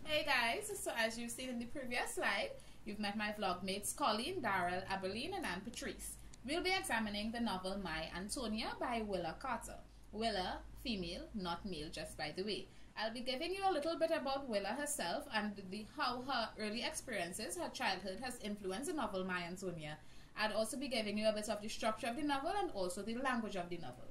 Hey guys, so as you've seen in the previous slide, you've met my vlogmates Colleen, Darrell, Abeline, and Anne Patrice. We'll be examining the novel My Antonia by Willa Carter. Willa, female, not male, just by the way. I'll be giving you a little bit about Willa herself and how her early experiences, her childhood, has influenced the novel My Antonia. I'd also be giving you a bit of the structure of the novel and also the language of the novel.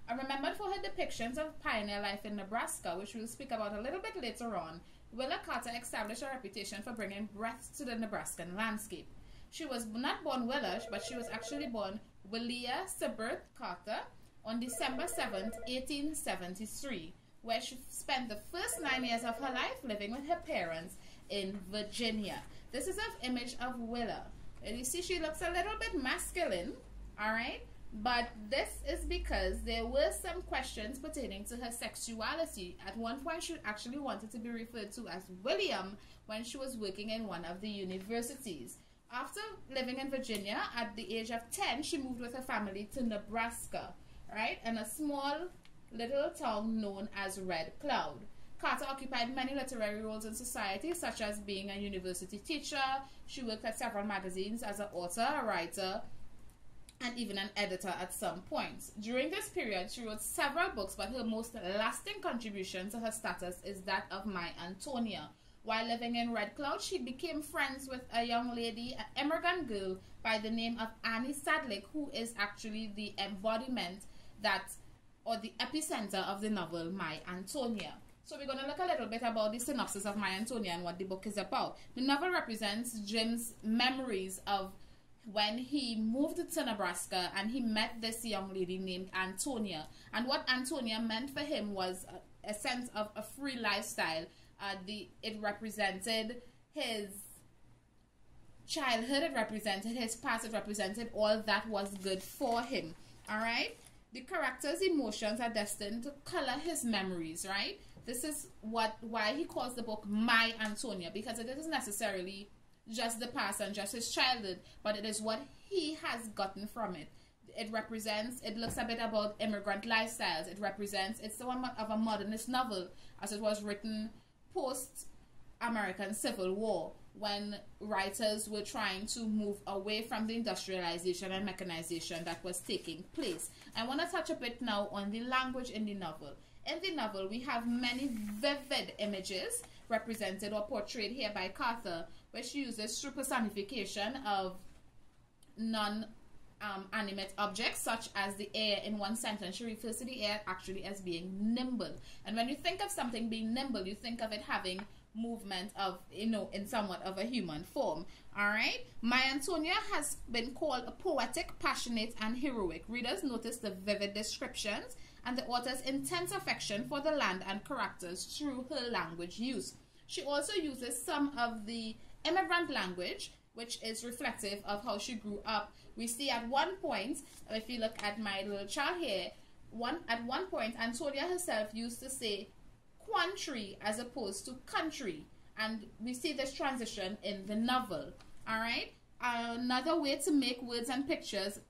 I'm remembered for her depictions of pioneer life in Nebraska, which we'll speak about a little bit later on. Willa Carter established a reputation for bringing breadth to the Nebraskan landscape. She was not born Willish, but she was actually born Willia Sibbert Carter on December 7th, 1873, where she spent the first 9 years of her life living with her parents in Virginia. This is an image of Willa. And you see she looks a little bit masculine, alright? But this is because there were some questions pertaining to her sexuality. At one point, she actually wanted to be referred to as William when she was working in one of the universities. After living in Virginia, at the age of 10, she moved with her family to Nebraska, right? In a small little town known as Red Cloud. Carter occupied many literary roles in society, such as being a university teacher. She worked at several magazines as an author, a writer, and even an editor at some points. During this period, she wrote several books, but her most lasting contribution to her status is that of My Antonia. While living in Red Cloud, she became friends with a young lady, an immigrant girl by the name of Annie Sadlick, who is actually the embodiment or the epicenter of the novel My Antonia. So we're going to look a little bit about the synopsis of My Antonia and what the book is about. The novel represents Jim's memories of when he moved to Nebraska and he met this young lady named Antonia. And what Antonia meant for him was a sense of a free lifestyle. It represented his childhood, it represented his past, it represented all that was good for him. Alright? The character's emotions are destined to color his memories, right? This is why he calls the book My Antonia, because it isn't necessarily just the past and just his childhood, but it is what he has gotten from it. It looks a bit about immigrant lifestyles. It's somewhat of a modernist novel, as it was written post-American Civil War, when writers were trying to move away from the industrialization and mechanization that was taking place. I want to touch a bit now on the language in the novel. In the novel, we have many vivid images represented or portrayed here by Carter, where she uses through personification of non-animate objects, such as the air. In one sentence, she refers to the air actually as being nimble. And when you think of something being nimble, you think of it having movement of, in somewhat of a human form. Alright? My Antonia has been called a poetic, passionate, and heroic. Readers notice the vivid descriptions and the author's intense affection for the land and characters through her language use. She also uses some of the immigrant language, which is reflective of how she grew up. We see at one point, if you look at my little chart here, at one point Antonia herself used to say quantry as opposed to country, and we see this transition in the novel. Alright, another way to make words and pictures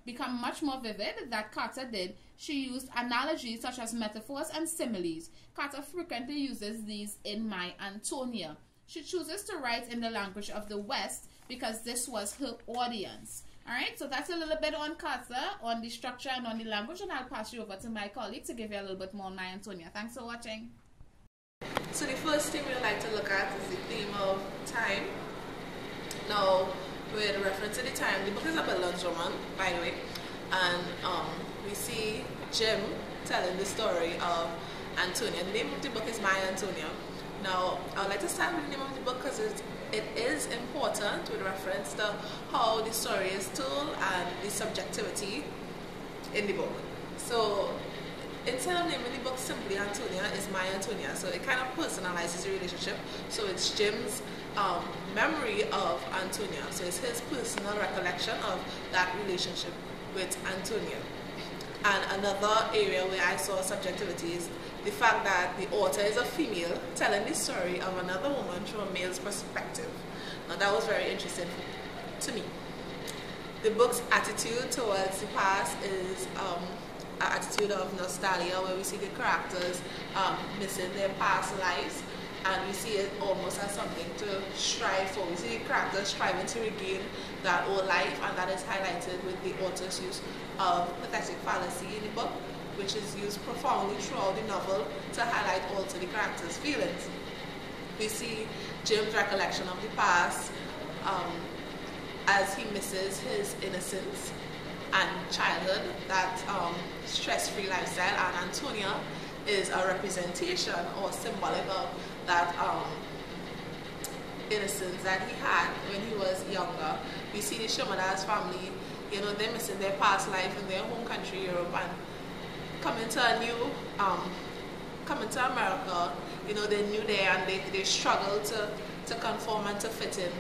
become much more vivid that Carter did, she used analogies such as metaphors and similes. Carter frequently uses these in My Antonia. She chooses to write in the language of the West because this was her audience. Alright, so that's a little bit on Carter, on the structure and on the language, and I'll pass you over to my colleague to give you a little bit more on My Antonia. Thanks for watching. So the first thing we'd like to look at is the theme of time. Now, with reference to the time, the book is a Billings roman, by the way, and we see Jim telling the story of Antonia. The name of the book is My Antonia. Now, I would like to start with the name of the book because it is important with reference to how the story is told and the subjectivity in the book. So, instead of naming the book simply Antonia, is My Antonia. So it kind of personalizes the relationship. So it's Jim's memory of Antonia. So it's his personal recollection of that relationship with Antonia. And another area where I saw subjectivity is the fact that the author is a female telling the story of another woman through a male's perspective. Now that was very interesting to me. The book's attitude towards the past is an attitude of nostalgia, where we see the characters missing their past lives and we see it almost as something to strive for. We see the character striving to regain that old life, and that is highlighted with the author's use of pathetic fallacy in the book, which is used profoundly throughout the novel to highlight also the character's feelings. We see Jim's recollection of the past as he misses his innocence and childhood, that stress-free lifestyle, and Antonia is a representation or symbolic of that innocence that he had when he was younger. We see the Shimada's family, they're missing their past life in their home country, Europe, and coming to America, they're new there, and they struggle to conform and to fit in.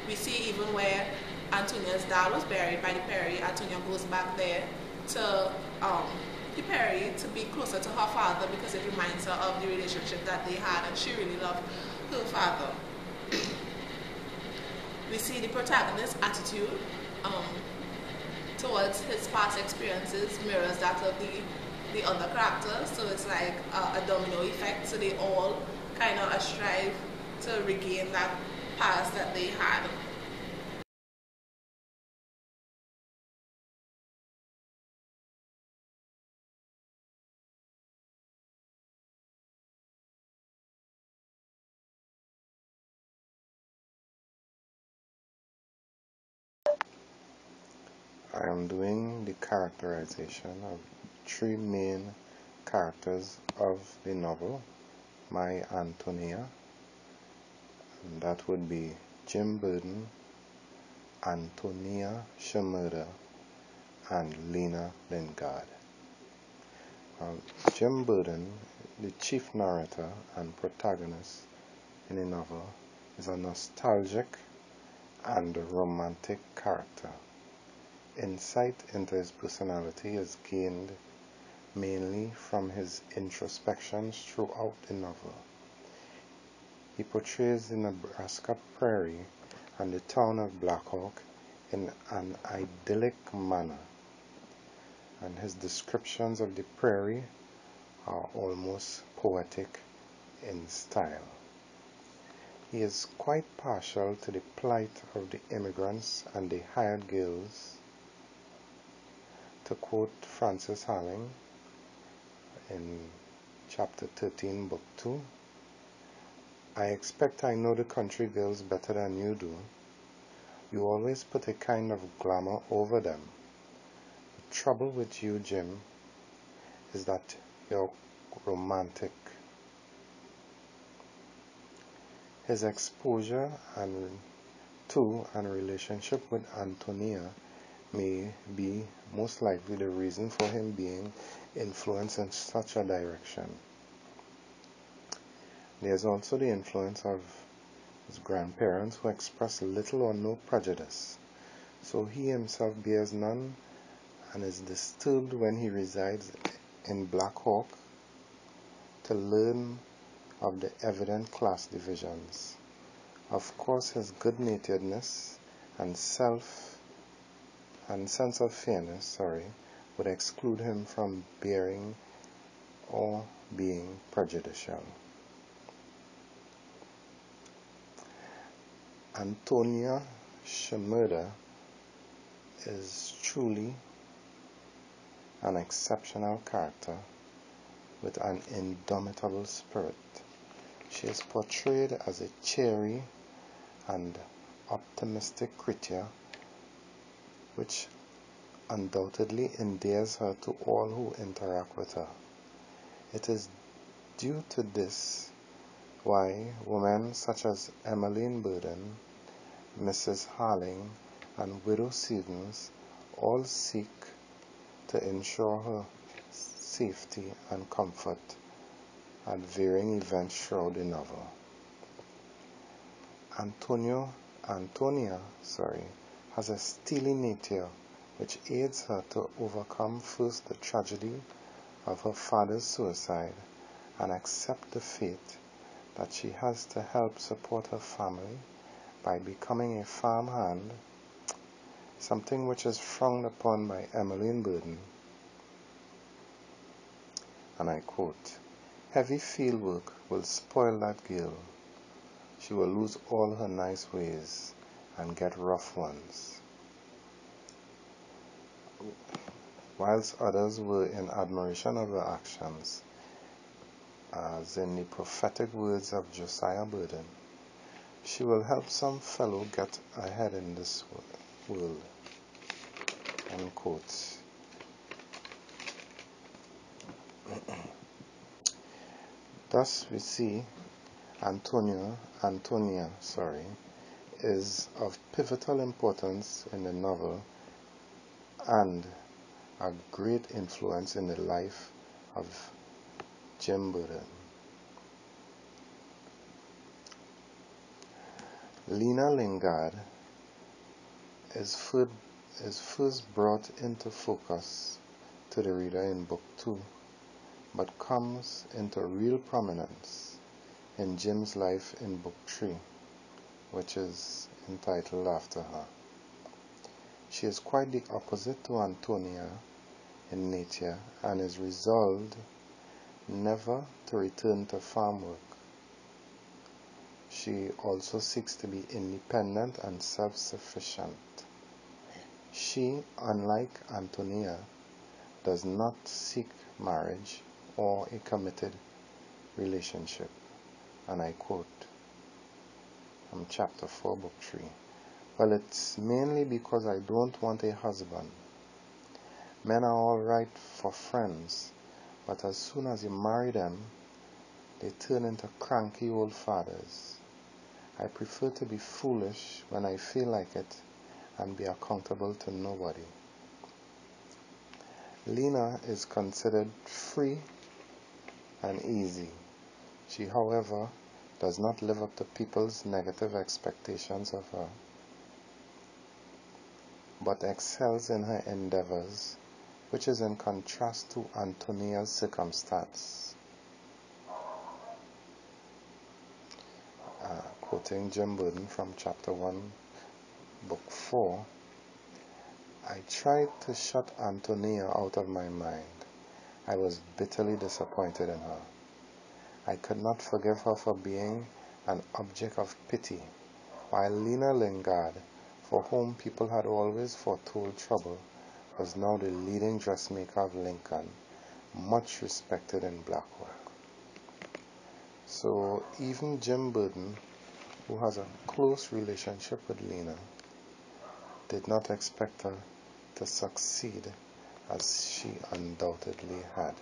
We see even where Antonia's dad was buried by the Perry, Antonia goes back there to the Perry to be closer to her father, because it reminds her of the relationship that they had, and she really loved her father. We see the protagonist's attitude towards his past experiences mirrors that of the other characters, so it's like a domino effect, so they all kind of strive to regain that past that they had. I am doing the characterization of three main characters of the novel, My Antonia, and that would be Jim Burden, Antonia Shimada, and Lena Lingard. Jim Burden, the chief narrator and protagonist in the novel, is a nostalgic and romantic character. Insight into his personality is gained mainly from his introspections throughout the novel. He portrays the Nebraska prairie and the town of Blackhawk in an idyllic manner, and his descriptions of the prairie are almost poetic in style. He is quite partial to the plight of the immigrants and the hired girls. To quote Frances Harling in chapter 13, book 2, I expect I know the country girls better than you do. You always put a kind of glamour over them. The trouble with you, Jim, is that you're romantic. His exposure to and relationship with Antonia may be most likely the reason for him being influenced in such a direction. There's also the influence of his grandparents, who express little or no prejudice, so he himself bears none, and is disturbed when he resides in Black Hawk to learn of the evident class divisions. Of course, his good-naturedness and sense of fairness, would exclude him from bearing or being prejudicial. Antonia Shimada is truly an exceptional character with an indomitable spirit. She is portrayed as a cheery and optimistic creature, which undoubtedly endears her to all who interact with her. It is due to this why women such as Emmeline Burden, Mrs. Harling, and Widow Stevens all seek to ensure her safety and comfort at varying events throughout the novel. Antonia has a steely nature which aids her to overcome first the tragedy of her father's suicide and accept the fate that she has to help support her family by becoming a farmhand, something which is frowned upon by Emmeline Burden. And I quote, "Heavy fieldwork will spoil that girl. she will lose all her nice ways and get rough ones. Whilst others were in admiration of her actions, as in the prophetic words of Josiah Burden, she will help some fellow get ahead in this world. End quote. Thus we see Antonia is of pivotal importance in the novel and a great influence in the life of Jim Burden. Lena Lingard is first brought into focus to the reader in Book 2, but comes into real prominence in Jim's life in Book 3, which is entitled after her. She is quite the opposite to Antonia in nature and is resolved never to return to farm work. She also seeks to be independent and self-sufficient. She, unlike Antonia, does not seek marriage or a committed relationship. And I quote from chapter 4, book 3. Well, it's mainly because I don't want a husband. Men are all right for friends, but as soon as you marry them, they turn into cranky old fathers. I prefer to be foolish when I feel like it and be accountable to nobody. Lena is considered free and easy. She, however, does not live up to people's negative expectations of her, but excels in her endeavors, which is in contrast to Antonia's circumstance. Quoting Jim Burden from chapter 1, book 4, I tried to shut Antonia out of my mind. I was bitterly disappointed in her. I could not forgive her for being an object of pity, while Lena Lingard, for whom people had always foretold trouble, was now the leading dressmaker of Lincoln, much respected in Blackhawk. So even Jim Burden, who has a close relationship with Lena, did not expect her to succeed as she undoubtedly had.